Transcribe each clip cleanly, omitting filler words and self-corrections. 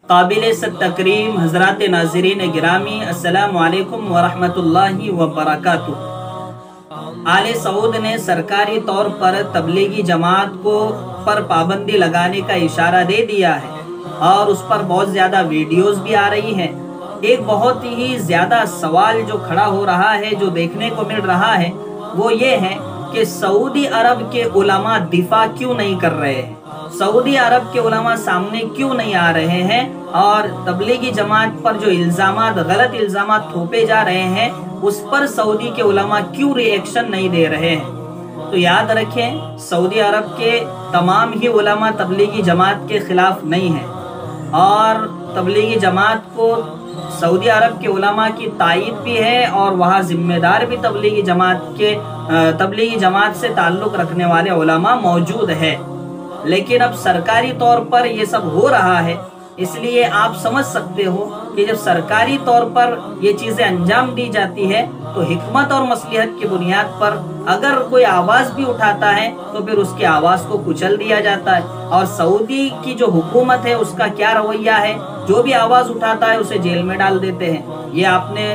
قابل تکریم حضرات ناظرین گرامی، السلام علیکم ورحمۃ وبرکاتہ۔ آل سعود نے سرکاری طور پر تبلیغی جماعت پر پابندی لگانے کا اشارہ دے دیا ہے اور اس پر بہت زیادہ ویڈیوز بھی آ رہی ہیں۔ ایک بہت ہی زیادہ سوال جو کھڑا ہو رہا ہے، جو دیکھنے کو مل رہا ہے، وہ یہ ہے کہ سعودی عرب کے علماء دفاع کیوں نہیں کر رہے ہیں، سعودی عرب کے علماء سامنے کیوں نہیں آ رہے ہیں، اور تبلیغی جماعت پر جو الزامات، غلط الزامات تھوپے جا رہے ہیں، اس پر سعودی کے علماء کیوں ری ایکشن نہیں دے رہے ہیں۔ تو یاد رکھیں، سعودی عرب کے تمام ہی علماء تبلیغی جماعت کے خلاف نہیں ہیں، اور تبلیغی جماعت کو سعودی عرب کے علماء کی تائید بھی ہے، اور وہاں ذمہ دار بھی تبلیغی جماعت سے تعلق رکھنے والے علماء موجود ہے۔ لیکن اب سرکاری طور پر یہ سب ہو رہا ہے، اس لیے آپ سمجھ سکتے ہو کہ جب سرکاری طور پر یہ چیزیں انجام دی جاتی ہے تو حکمت اور مصلحت کی بنیاد پر اگر کوئی آواز بھی اٹھاتا ہے تو پھر اس کی آواز کو کچل دیا جاتا ہے۔ اور سعودی کی جو حکومت ہے اس کا کیا رویہ ہے، جو بھی آواز اٹھاتا ہے اسے جیل میں ڈال دیتے ہیں۔ یہ آپ نے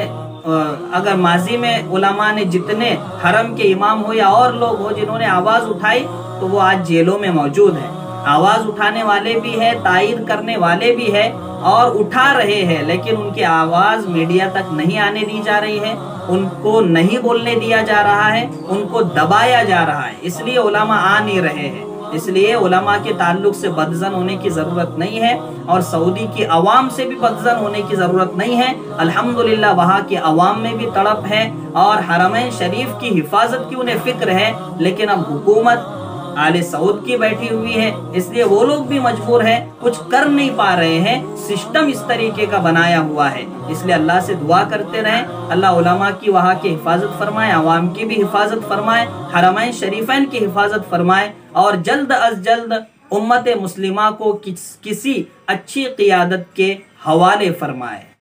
اگر ماضی میں علماء نے جتنے حرم کے امام ہو یا اور لوگ ہو جنہوں نے آواز اٹھائی تو وہ آج جیلوں میں موجود ہیں۔ آواز اٹھانے والے بھی ہیں، تائید کرنے والے بھی ہیں اور اٹھا رہے ہیں، لیکن ان کی آواز میڈیا تک نہیں آنے دی جا رہی ہے، ان کو نہیں بولنے دیا جا رہا ہے، ان کو دبایا جا رہا ہے، اس لیے علماء آ نہیں رہے ہیں۔ اس لیے علماء کے تعلق سے بدظن ہونے کی ضرورت نہیں ہے، اور سعودی کی عوام سے بھی بدظن ہونے کی ضرورت نہیں ہے۔ الحمدللہ وہاں کی عوام میں بھی تڑپ ہے اور حرمین شریف کی حفاظت کی انہیں فکر ہے، لیکن اب حکومت آل سعود کی بیٹھی ہوئی ہے، اس لیے وہ لوگ بھی مجبور ہیں، کچھ کر نہیں پا رہے ہیں، سسٹم اس طریقے کا بنایا ہوا ہے۔ اس لیے اللہ سے دعا کرتے رہیں، اللہ علماء کی وہاں کی حفاظت فرمائے، عوام کی بھی حفاظت فرمائے، حرمین شریفین کی حفاظت فرمائے، اور جلد از جلد امت مسلمہ کو کسی اچھی قیادت کے حوالے فرمائے۔